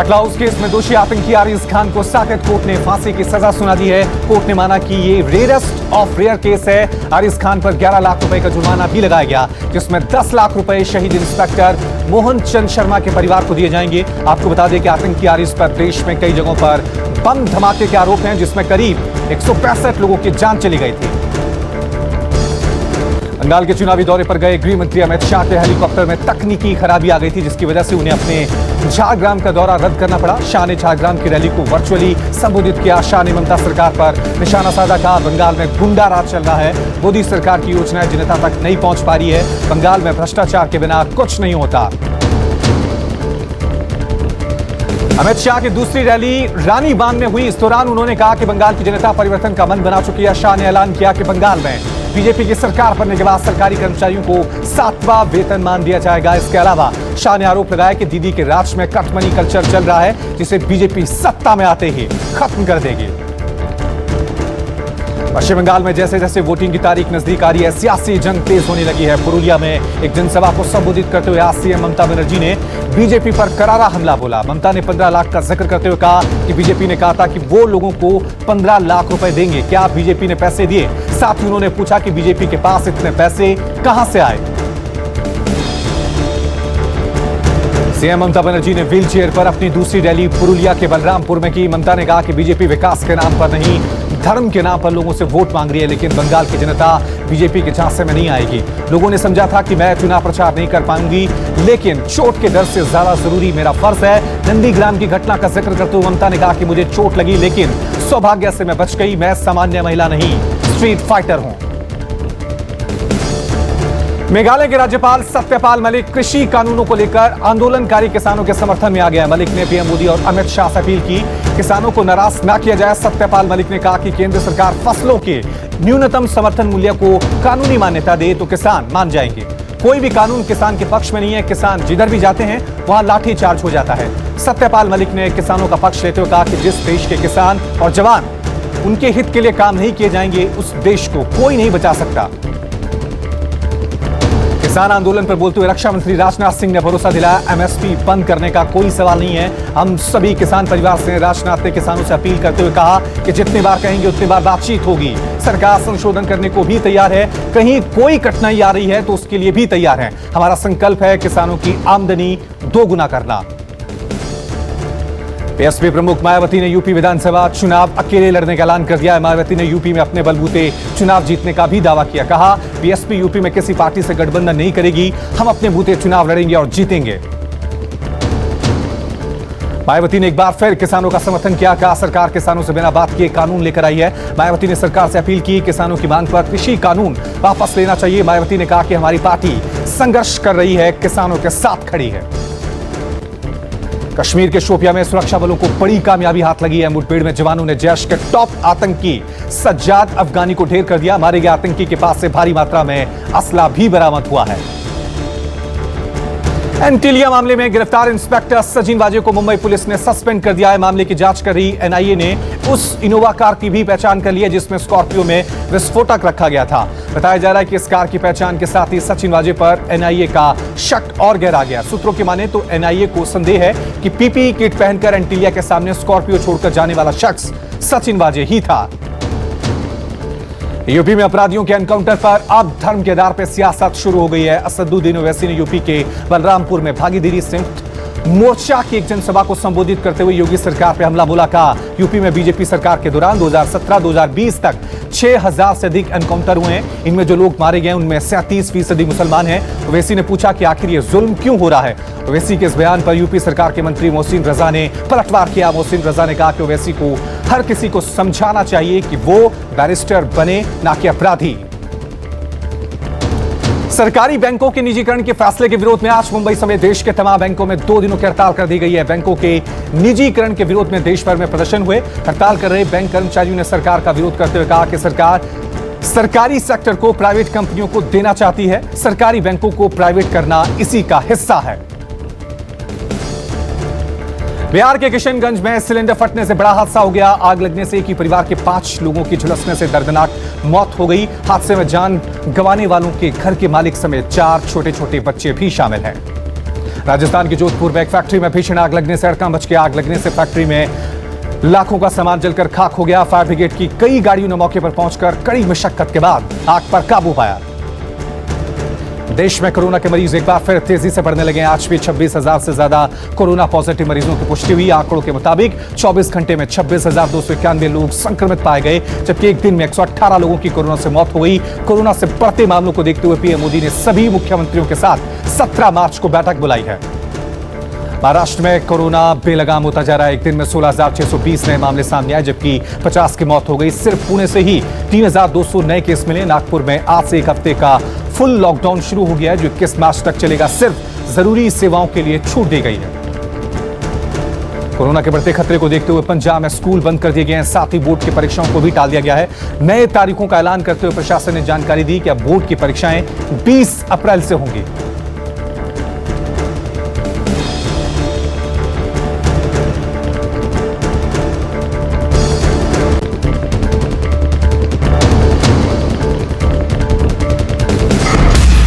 Clause case में दोषी आतंकी आरिज खान को साकेत कोर्ट ने फांसी की सजा सुना दी है। कोर्ट ने माना कि ये रेयरेस्ट ऑफ रेयर केस है। आरिज खान पर 11 लाख रुपए का जुर्माना भी लगाया गया, जिसमें 10 लाख रुपए शहीद इंस्पेक्टर मोहन चंद शर्मा के परिवार को दिए जाएंगे। आपको बता दें कि आतंकी आरिज पर देश में कई जगहों पर बम धमाके के आरोप हैं, जिसमें करीब 165 लोगों की जान चली गई थी। बंगाल के चुनावी दौरे पर गए गृह मंत्री अमित शाह के हेलीकॉप्टर में तकनीकी खराबी आ गई थी, जिसकी वजह से उन्हें अपने झारग्राम का दौरा रद्द करना पड़ा। शाह ने झारग्राम की रैली को वर्चुअली संबोधित किया। शाह ने ममता सरकार पर निशाना साधा, कहा बंगाल में गुंडा राज चल रहा है। मोदी सरकार की योजनाएं जनता तक नहीं पहुंच पा रही है। बंगाल में भ्रष्टाचार के बिना कुछ नहीं होता। अमित शाह की दूसरी रैली रानीबांध में हुई। इस दौरान उन्होंने कहा कि बंगाल की जनता परिवर्तन का मन बना चुकी है। शाह ने ऐलान किया कि बंगाल में बीजेपी की सरकार बनने के बाद सरकारी कर्मचारियों को 7वां वेतनमान दिया जाएगा। इसके अलावा शाह ने आरोप लगाया कि दीदी के राज में कट मनी कल्चर चल रहा है, जिसे बीजेपी सत्ता में आते ही खत्म कर देगी। पश्चिम बंगाल में जैसे जैसे वोटिंग की तारीख नजदीक आ रही है, सियासी जंग तेज होने लगी है। पुरुलिया में एक जनसभा को संबोधित करते हुए आज सीएम ममता बनर्जी ने बीजेपी पर करारा हमला बोला। ममता ने 15 लाख का जिक्र करते हुए कहा कि बीजेपी ने कहा था कि वो लोगों को 15 लाख रुपए देंगे, क्या बीजेपी ने पैसे दिए? साथ ही उन्होंने पूछा कि बीजेपी के पास इतने पैसे कहां से आए। सीएम ममता बनर्जी ने व्हील चेयर पर अपनी दूसरी रैली पुरुलिया के बलरामपुर में की। ममता ने कहा कि बीजेपी विकास के नाम पर नहीं, धर्म के नाम पर लोगों से वोट मांग रही है, लेकिन बंगाल की जनता बीजेपी के झांसे में नहीं आएगी। लोगों ने समझा था कि मैं चुनाव प्रचार नहीं कर पाऊंगी, लेकिन चोट के डर से ज्यादा जरूरी मेरा फर्ज है। नंदीग्राम की घटना का जिक्र करते हुए ममता ने कहा कि मुझे चोट लगी, लेकिन सौभाग्य से मैं बच गई। मैं सामान्य महिला नहीं, स्ट्रीट फाइटर हूं। मेघालय के राज्यपाल सत्यपाल मलिक कृषि कानूनों को लेकर आंदोलनकारी किसानों के समर्थन में आ गए। मलिक ने पीएम मोदी और अमित शाह से अपील की किसानों को नाराज न किया जाए। सत्यपाल मलिक ने कहा कि केंद्र सरकार फसलों के न्यूनतम समर्थन मूल्य को कानूनी मान्यता दे तो किसान मान जाएंगे। कोई भी कानून किसान के पक्ष में नहीं है। किसान जिधर भी जाते हैं वहां लाठीचार्ज हो जाता है। सत्यपाल मलिक ने किसानों का पक्ष लेते हुए कहा कि जिस देश के किसान और जवान उनके हित के लिए काम नहीं किए जाएंगे, उस देश को कोई नहीं बचा सकता। किसान आंदोलन पर बोलते हुए रक्षा मंत्री राजनाथ सिंह ने भरोसा दिलाया, एमएसपी बंद करने का कोई सवाल नहीं है। हम सभी किसान परिवार से राजनाथ ने किसानों से अपील करते हुए कहा कि जितनी बार कहेंगे उतनी बार बातचीत होगी। सरकार संशोधन करने को भी तैयार है। कहीं कोई कठिनाई आ रही है तो उसके लिए भी तैयार है। हमारा संकल्प है किसानों की आमदनी दोगुना करना। बीएसपी प्रमुख मायावती ने यूपी विधानसभा चुनाव अकेले लड़ने का ऐलान कर दिया है। मायावती ने यूपी में अपने बलबूते चुनाव जीतने का भी दावा किया। कहा बीएसपी यूपी में किसी पार्टी से गठबंधन नहीं करेगी, हम अपने बूते चुनाव लड़ेंगे और जीतेंगे। मायावती ने एक बार फिर किसानों का समर्थन किया। कहा सरकार किसानों से बिना बात किए कानून लेकर आई है। मायावती ने सरकार से अपील की किसानों की मांग पर कृषि कानून वापस लेना चाहिए। मायावती ने कहा कि हमारी पार्टी संघर्ष कर रही है, किसानों के साथ खड़ी है। कश्मीर के शोपिया में सुरक्षा बलों को बड़ी कामयाबी हाथ लगी है। मुठभेड़ में जवानों ने जैश के टॉप आतंकी सज्जाद अफगानी को ढेर कर दिया। मारे गए आतंकी के पास से भारी मात्रा में असला भी बरामद हुआ है। एंटीलिया मामले में गिरफ्तार इंस्पेक्टर सचिन वाजे को मुंबई पुलिस ने सस्पेंड कर दिया है। मामले की जांच कर रही एनआईए ने उस इनोवा कार की भी पहचान कर ली है, जिसमें स्कॉर्पियो में विस्फोटक रखा गया था। बताया जा रहा है कि इस कार की पहचान के साथ ही सचिन वाजे पर एनआईए का शक और गहरा गया। सूत्रों की माने तो एनआईए को संदेह है कि पीपीई किट पहनकर एंटीलिया के सामने स्कॉर्पियो छोड़कर जाने वाला शख्स सचिन वाजे ही था। यूपी में अपराधियों के एनकाउंटर पर अब धर्म के आधार पर सियासत शुरू हो गई है। असदुद्दीन ओवैसी ने यूपी के बलरामपुर में भागीदारी संयुक्त मोर्चा की एक जनसभा को संबोधित करते हुए योगी सरकार पर हमला बोला। कहा यूपी में बीजेपी सरकार के दौरान 2017-2020 तक 6000 से अधिक एनकाउंटर हुए हैं। इनमें जो लोग मारे गए उनमें 37% मुसलमान हैं। ओवैसी ने पूछा कि आखिर ये जुल्म क्यों हो रहा है। ओवैसी के इस बयान पर यूपी सरकार के मंत्री मोहसिन रजा ने पलटवार किया। मोहसिन रजा ने कहा कि ओवैसी को हर किसी को समझाना चाहिए कि वो बैरिस्टर बने, ना कि अपराधी। सरकारी बैंकों के निजीकरण के फैसले के विरोध में आज मुंबई समेत देश के तमाम बैंकों में 2 दिनों की हड़ताल कर दी गई है। बैंकों के निजीकरण के विरोध में देश भर में प्रदर्शन हुए। हड़ताल कर रहे बैंक कर्मचारियों ने सरकार का विरोध करते हुए कहा कि सरकार सरकारी सेक्टर को प्राइवेट कंपनियों को देना चाहती है। सरकारी बैंकों को प्राइवेट करना इसी का हिस्सा है। बिहार के किशनगंज में सिलेंडर फटने से बड़ा हादसा हो गया। आग लगने से एक ही परिवार के 5 लोगों की झुलसने से दर्दनाक मौत हो गई। हादसे में जान गंवाने वालों के घर के मालिक समेत 4 छोटे छोटे बच्चे भी शामिल हैं। राजस्थान के जोधपुर में एक फैक्ट्री में भीषण आग लगने से हड़कंप मच गया। आग लगने से फैक्ट्री में लाखों का सामान जलकर खाक हो गया। फायर ब्रिगेड की कई गाड़ियों ने मौके पर पहुंचकर कड़ी मशक्कत के बाद आग पर काबू पाया। देश में कोरोना के मरीज एक बार फिर तेजी से बढ़ने लगे हैं। आज भी 26,000 से ज्यादा कोरोना पॉजिटिव मरीजों की पुष्टि हुई। आंकड़ों के मुताबिक 24 घंटे में 26,291 लोग संक्रमित पाए गए, जबकि एक दिन में 118 लोगों की कोरोना से मौत हो गई। कोरोना से बढ़ते मामलों को देखते हुए पीएम मोदी ने सभी मुख्यमंत्रियों के साथ 17 मार्च को बैठक बुलाई है। महाराष्ट्र में कोरोना बेलगाम होता जा रहा है। एक दिन में 16,620 नए मामले सामने आए, जबकि 50 की मौत हो गई। सिर्फ पुणे से ही 3,200 नए केस मिले। नागपुर में आज से एक हफ्ते का फुल लॉकडाउन शुरू हो गया है, जो 21 मार्च तक चलेगा। सिर्फ जरूरी सेवाओं के लिए छूट दी गई है। कोरोना के बढ़ते खतरे को देखते हुए पंजाब में स्कूल बंद कर दिए गए हैं। साथ ही बोर्ड की परीक्षाओं को भी टाल दिया गया है। नए तारीखों का ऐलान करते हुए प्रशासन ने जानकारी दी कि अब बोर्ड की परीक्षाएं 20 अप्रैल से होंगी।